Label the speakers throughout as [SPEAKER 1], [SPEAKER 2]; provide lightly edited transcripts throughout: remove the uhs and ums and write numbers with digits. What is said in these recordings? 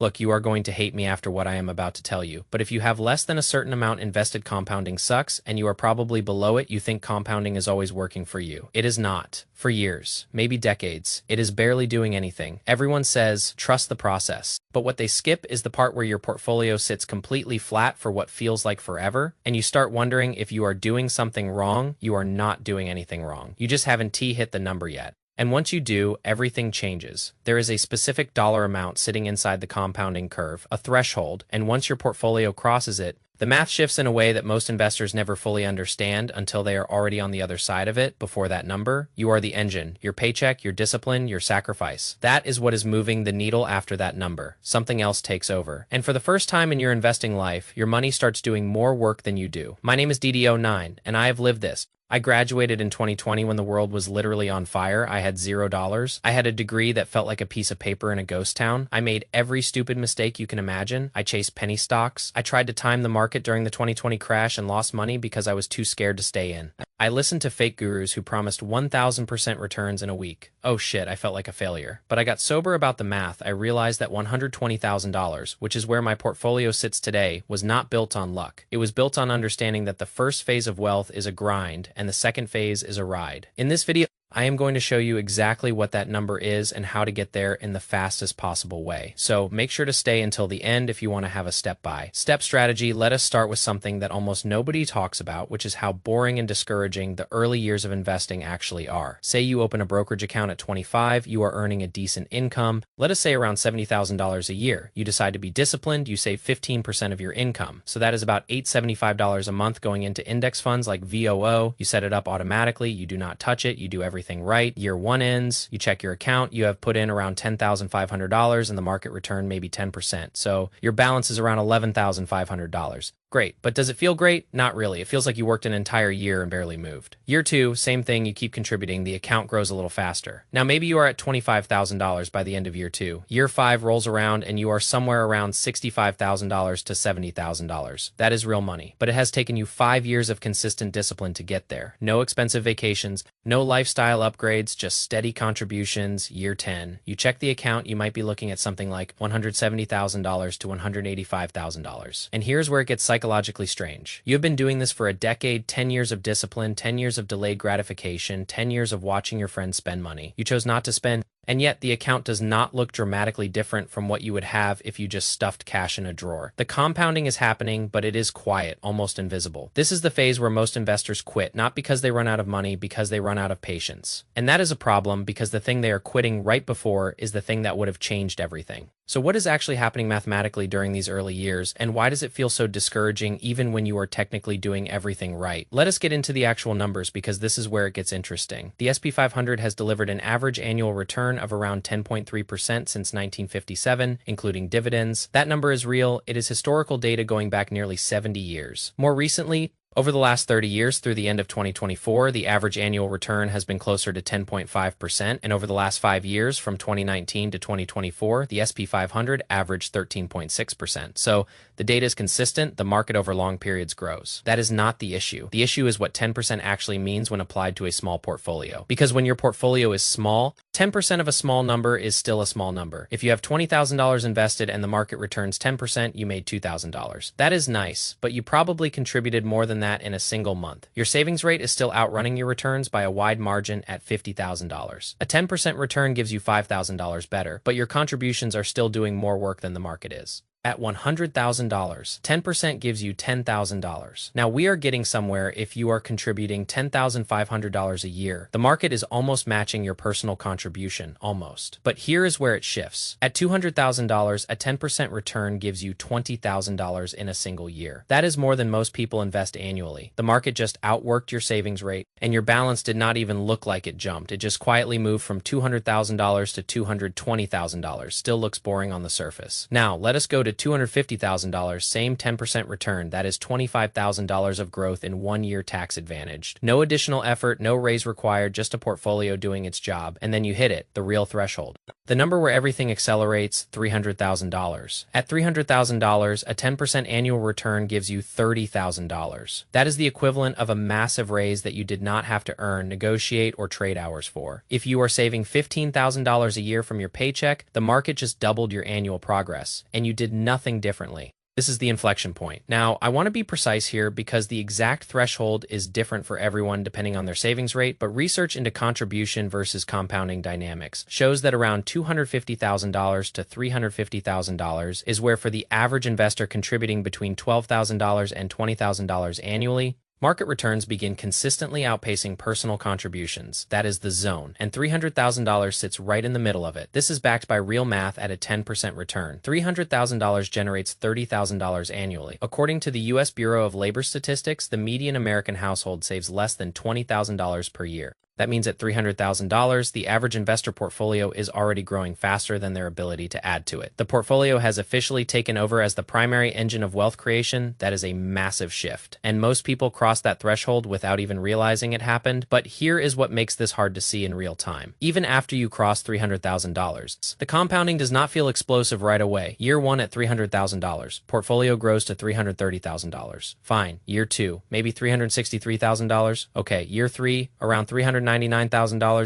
[SPEAKER 1] Look, you are going to hate me after what I am about to tell you, but if you have less than a certain amount invested, compounding sucks, and you are probably below it, you think compounding is always working for you. It is not. For years, maybe decades, it is barely doing anything. Everyone says, trust the process. But what they skip is the part where your portfolio sits completely flat for what feels like forever, and you start wondering if you are doing something wrong. You are not doing anything wrong. You just haven't hit the number yet. And once you do, everything changes. There is a specific dollar amount sitting inside the compounding curve, a threshold, and once your portfolio crosses it, the math shifts in a way that most investors never fully understand until they are already on the other side of it. Before that number, you are the engine, your paycheck, your discipline, your sacrifice. That is what is moving the needle after that number. Something else takes over. And for the first time in your investing life, your money starts doing more work than you do. My name is DD09, and I have lived this. I graduated in 2020 when the world was literally on fire. I had $0. I had a degree that felt like a piece of paper in a ghost town. I made every stupid mistake you can imagine. I chased penny stocks. I tried to time the market during the 2020 crash and lost money because I was too scared to stay in. I listened to fake gurus who promised 1,000% returns in a week. Oh shit, I felt like a failure. But I got sober about the math. I realized that $120,000, which is where my portfolio sits today, was not built on luck. It was built on understanding that the first phase of wealth is a grind, and the second phase is a ride. In this video, I am going to show you exactly what that number is and how to get there in the fastest possible way. So make sure to stay until the end if you want to have a step-by-step strategy. Let us start with something that almost nobody talks about, which is how boring and discouraging the early years of investing actually are. Say you open a brokerage account at 25, you are earning a decent income, let us say around $70,000 a year. You decide to be disciplined, you save 15% of your income. So that is about $875 a month going into index funds like VOO. You set it up automatically, you do not touch it, you do everything right. Year one ends, you check your account, you have put in around $10,500 and the market return maybe 10%. So your balance is around $11,500. Great, but does it feel great? Not really. It feels like you worked an entire year and barely moved. Year two, same thing, you keep contributing, the account grows a little faster. Now maybe you are at $25,000 by the end of year two. Year five rolls around and you are somewhere around $65,000 to $70,000. That is real money, but it has taken you 5 years of consistent discipline to get there. No expensive vacations, no lifestyle upgrades, just steady contributions. Year 10, you check the account, you might be looking at something like $170,000 to $185,000. And here's where it gets psychologically strange. You have been doing this for a decade, 10 years of discipline, 10 years of delayed gratification, 10 years of watching your friends spend money. You chose not to spend, and yet the account does not look dramatically different from what you would have if you just stuffed cash in a drawer. The compounding is happening, but it is quiet, almost invisible. This is the phase where most investors quit, not because they run out of money, because they run out of patience. And that is a problem because the thing they are quitting right before is the thing that would have changed everything. So what is actually happening mathematically during these early years, and why does it feel so discouraging even when you are technically doing everything right? Let us get into the actual numbers because this is where it gets interesting. The SP 500 has delivered an average annual return of around 10.3% since 1957, including dividends. That number is real. It is historical data going back nearly 70 years. More recently, over the last 30 years through the end of 2024, the average annual return has been closer to 10.5%, and over the last 5 years, from 2019 to 2024, the SP 500 averaged 13.6%. So the data is consistent, the market over long periods grows. That is not the issue. The issue is what 10% actually means when applied to a small portfolio. Because when your portfolio is small, 10% of a small number is still a small number. If you have $20,000 invested and the market returns 10%, you made $2,000. That is nice, but you probably contributed more than that in a single month. Your savings rate is still outrunning your returns by a wide margin at $50,000. A 10% return gives you $5,000 better, but your contributions are still doing more work than the market is. At $100,000, 10% gives you $10,000. Now we are getting somewhere if you are contributing $10,500 a year. The market is almost matching your personal contribution, almost. But here is where it shifts. At $200,000, a 10% return gives you $20,000 in a single year. That is more than most people invest annually. The market just outworked your savings rate, and your balance did not even look like it jumped. It just quietly moved from $200,000 to $220,000. Still looks boring on the surface. Now, let us go to at $250,000, same 10% return. That is $25,000 of growth in 1 year tax advantaged. No additional effort, no raise required, just a portfolio doing its job. And then you hit it, the real threshold. The number where everything accelerates, $300,000. At $300,000, a 10% annual return gives you $30,000. That is the equivalent of a massive raise that you did not have to earn, negotiate, or trade hours for. If you are saving $15,000 a year from your paycheck, the market just doubled your annual progress, and you did nothing differently. This is the inflection point. Now, I want to be precise here because the exact threshold is different for everyone depending on their savings rate, but research into contribution versus compounding dynamics shows that around $250,000 to $350,000 is where, for the average investor contributing between $12,000 and $20,000 annually, market returns begin consistently outpacing personal contributions. That is the zone, and $300,000 sits right in the middle of it. This is backed by real math at a 10% return. $300,000 generates $30,000 annually. According to the U.S. Bureau of Labor Statistics, the median American household saves less than $20,000 per year. That means at $300,000, the average investor portfolio is already growing faster than their ability to add to it. The portfolio has officially taken over as the primary engine of wealth creation. That is a massive shift. And most people cross that threshold without even realizing it happened. But here is what makes this hard to see in real time. Even after you cross $300,000, the compounding does not feel explosive right away. Year 1 at $300,000, portfolio grows to $330,000. Fine. Year 2, maybe $363,000. Okay, year 3, around $399,000,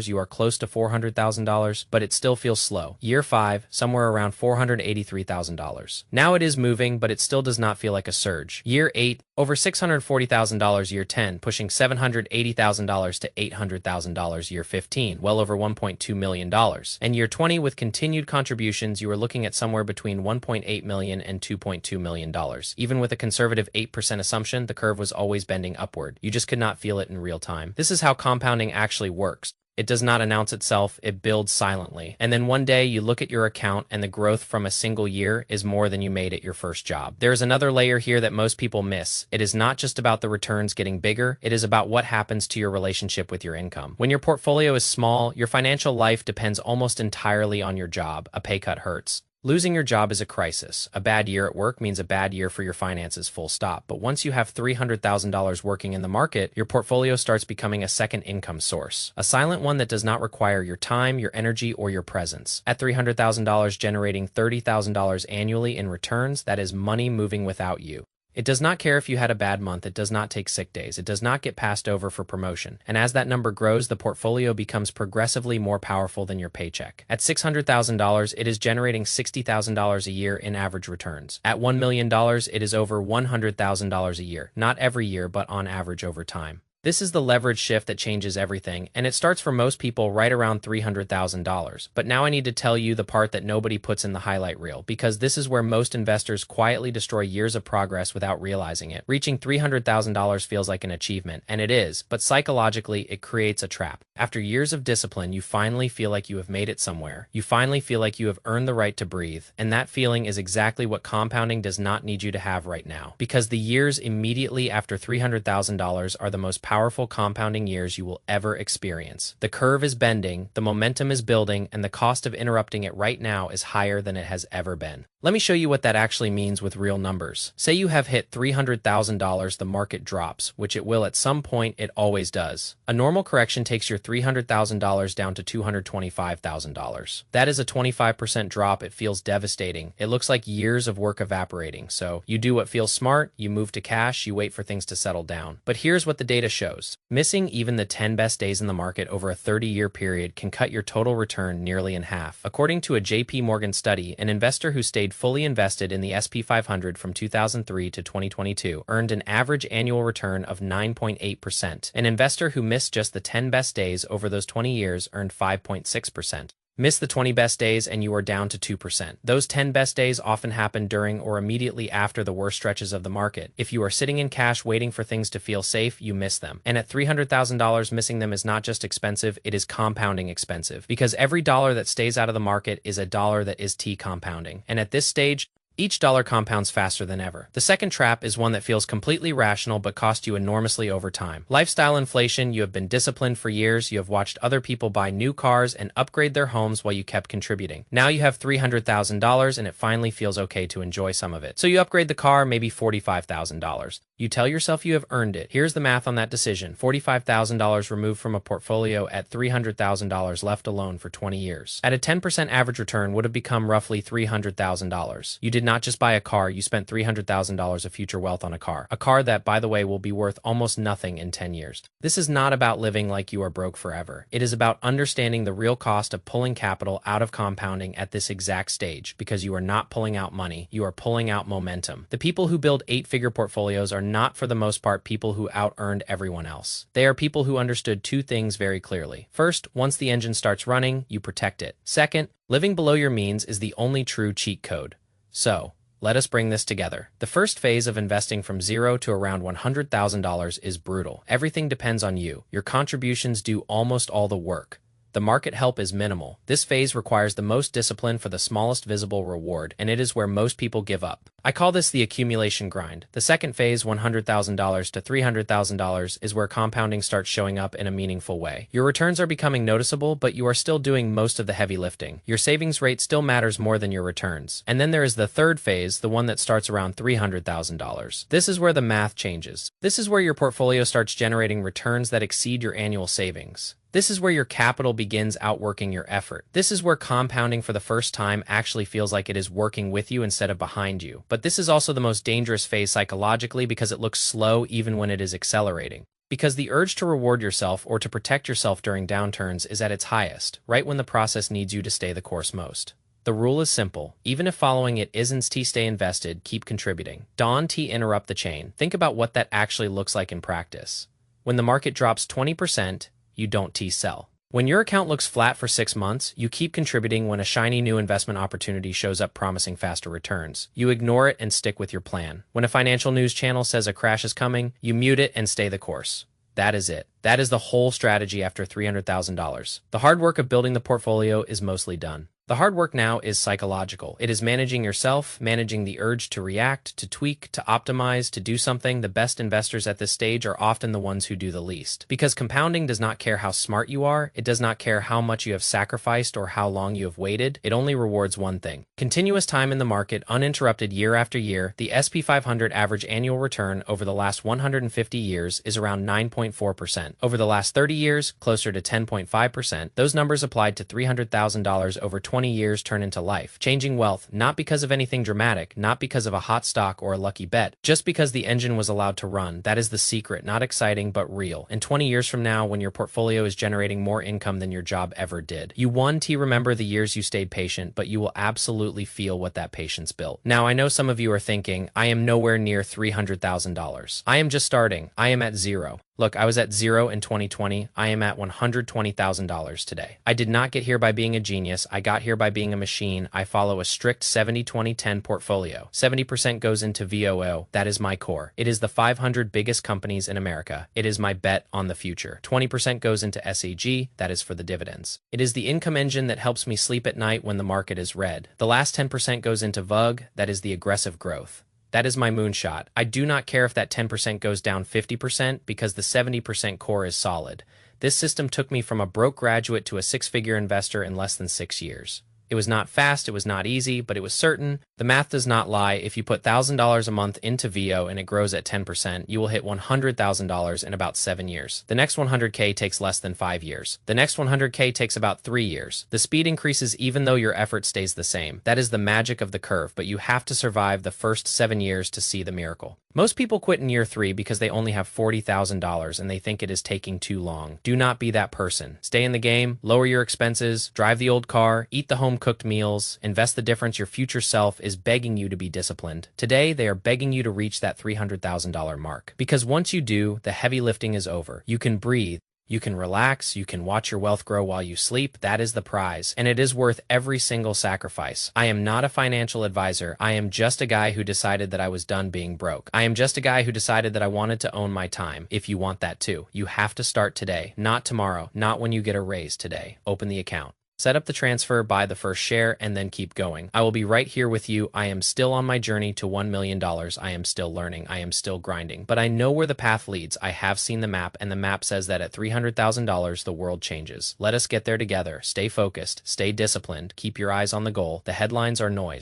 [SPEAKER 1] you are close to $400,000, but it still feels slow. Year 5, somewhere around $483,000. Now it is moving, but it still does not feel like a surge. Year 8, over $640,000. Year 10, pushing $780,000 to $800,000. Year 15, well over $1.2 million. And year 20, with continued contributions, you are looking at somewhere between $1.8 million and $2.2 million. Even with a conservative 8% assumption, the curve was always bending upward. You just could not feel it in real time. This is how compounding actually works. It does not announce itself, it builds silently. And then one day you look at your account and the growth from a single year is more than you made at your first job. There is another layer here that most people miss. It is not just about the returns getting bigger, it is about what happens to your relationship with your income. When your portfolio is small, your financial life depends almost entirely on your job. A pay cut hurts. Losing your job is a crisis. A bad year at work means a bad year for your finances, full stop. But once you have $300,000 working in the market, your portfolio starts becoming a second income source. A silent one that does not require your time, your energy, or your presence. At $300,000 generating $30,000 annually in returns, that is money moving without you. It does not care if you had a bad month. It does not take sick days. It does not get passed over for promotion. And as that number grows, the portfolio becomes progressively more powerful than your paycheck. At $600,000, it is generating $60,000 a year in average returns. At $1 million, it is over $100,000 a year. Not every year, but on average over time. This is the leverage shift that changes everything, and it starts for most people right around $300,000. But now I need to tell you the part that nobody puts in the highlight reel, because this is where most investors quietly destroy years of progress without realizing it. Reaching $300,000 feels like an achievement, and it is, but psychologically it creates a trap. After years of discipline, you finally feel like you have made it somewhere. You finally feel like you have earned the right to breathe, and that feeling is exactly what compounding does not need you to have right now. Because the years immediately after $300,000 are the most powerful compounding years you will ever experience. The curve is bending, the momentum is building, and the cost of interrupting it right now is higher than it has ever been. Let me show you what that actually means with real numbers. Say you have hit $300,000, the market drops, which it will at some point, it always does. A normal correction takes your $300,000 down to $225,000. That is a 25% drop. It feels devastating. It looks like years of work evaporating. So you do what feels smart, you move to cash, you wait for things to settle down. But here's what the data shows. Missing even the 10 best days in the market over a 30-year period can cut your total return nearly in half. According to a JP Morgan study, an investor who stayed fully invested in the S&P 500 from 2003 to 2022 earned an average annual return of 9.8%. An investor who missed just the 10 best days over those 20 years earned 5.6%. Miss the 20 best days and you are down to 2%. Those 10 best days often happen during or immediately after the worst stretches of the market. If you are sitting in cash waiting for things to feel safe, you miss them. And at $300,000, missing them is not just expensive, it is compounding expensive. Because every dollar that stays out of the market is a dollar that is T compounding. And at this stage, Each dollar compounds faster than ever. The second trap is one that feels completely rational but costs you enormously over time. Lifestyle inflation. You have been disciplined for years. You have watched other people buy new cars and upgrade their homes while you kept contributing. Now you have $300,000 and it finally feels okay to enjoy some of it. So you upgrade the car, maybe $45,000. You tell yourself you have earned it. Here's the math on that decision. $45,000 removed from a portfolio at $300,000 left alone for 20 years. At a 10% average return would have become roughly $300,000. You did not just buy a car, you spent $300,000 of future wealth on a car. A car that, by the way, will be worth almost nothing in 10 years. This is not about living like you are broke forever. It is about understanding the real cost of pulling capital out of compounding at this exact stage, because you are not pulling out money, you are pulling out momentum. The people who build 8-figure portfolios are not, for the most part, people who out-earned everyone else. They are people who understood two things very clearly. First, once the engine starts running, you protect it. Second, living below your means is the only true cheat code. So, let us bring this together. The first phase of investing from zero to around $100,000 is brutal. Everything depends on you. Your contributions do almost all the work. The market help is minimal. This phase requires the most discipline for the smallest visible reward, and it is where most people give up. I call this the accumulation grind. The second phase, $100,000 to $300,000, is where compounding starts showing up in a meaningful way. Your returns are becoming noticeable, but you are still doing most of the heavy lifting. Your savings rate still matters more than your returns. And then there is the third phase, the one that starts around $300,000. This is where the math changes. This is where your portfolio starts generating returns that exceed your annual savings. This is where your capital begins outworking your effort. This is where compounding for the first time actually feels like it is working with you instead of behind you. But this is also the most dangerous phase psychologically because it looks slow even when it is accelerating. Because the urge to reward yourself or to protect yourself during downturns is at its highest, right when the process needs you to stay the course most. The rule is simple. Even if following it isn't to stay invested, keep contributing. Don't interrupt the chain. Think about what that actually looks like in practice. When the market drops 20%, you don't sell. When your account looks flat for 6 months, you keep contributing. When a shiny new investment opportunity shows up promising faster returns, you ignore it and stick with your plan. When a financial news channel says a crash is coming, you mute it and stay the course. That is it. That is the whole strategy after $300,000. The hard work of building the portfolio is mostly done. The hard work now is psychological. It is managing yourself, managing the urge to react, to tweak, to optimize, to do something. The best investors at this stage are often the ones who do the least. Because compounding does not care how smart you are, it does not care how much you have sacrificed or how long you have waited, it only rewards one thing: continuous time in the market, uninterrupted year after year. The S&P 500 average annual return over the last 150 years is around 9.4%. Over the last 30 years, closer to 10.5%. Those numbers applied to $300,000 over 20 years turn into life, changing wealth, not because of anything dramatic, not because of a hot stock or a lucky bet, just because the engine was allowed to run. That is the secret, not exciting, but real. And 20 years from now, when your portfolio is generating more income than your job ever did, you remember the years you stayed patient, but you will absolutely feel what that patience built. Now, I know some of you are thinking, I am nowhere near $300,000. I am just starting. I am at zero. Look, I was at zero in 2020. I am at $120,000 today. I did not get here by being a genius. I got here by being a machine. I follow a strict 70-20-10 portfolio. 70% goes into VOO. That is my core. It is the 500 biggest companies in America. It is my bet on the future. 20% goes into SCHD. That is for the dividends. It is the income engine that helps me sleep at night when the market is red. The last 10% goes into VUG. That is the aggressive growth. That is my moonshot. I do not care if that 10% goes down 50% because the 70% core is solid. This system took me from a broke graduate to a 6-figure investor in less than 6 years. It was not fast, it was not easy, but it was certain. The math does not lie. If you put $1,000 a month into VO and it grows at 10%, you will hit $100,000 in about 7 years. The next 100K takes less than 5 years. The next 100K takes about 3 years. The speed increases even though your effort stays the same. That is the magic of the curve, but you have to survive the first 7 years to see the miracle. Most people quit in year 3 because they only have $40,000 and they think it is taking too long. Do not be that person. Stay in the game, lower your expenses, drive the old car, eat the home-cooked meals, invest the difference. Your future self is begging you to be disciplined. Today, they are begging you to reach that $300,000 mark. Because once you do, the heavy lifting is over. You can breathe. You can relax, you can watch your wealth grow while you sleep. That is the prize, and it is worth every single sacrifice. I am not a financial advisor. I am just a guy who decided that I was done being broke. I am just a guy who decided that I wanted to own my time. If you want that too, you have to start today, not tomorrow, not when you get a raise today. Open the account. Set up the transfer, buy the first share, and then keep going. I will be right here with you. I am still on my journey to $1 million. I am still learning. I am still grinding. But I know where the path leads. I have seen the map, and the map says that at $300,000, the world changes. Let us get there together. Stay focused. Stay disciplined. Keep your eyes on the goal. The headlines are noise.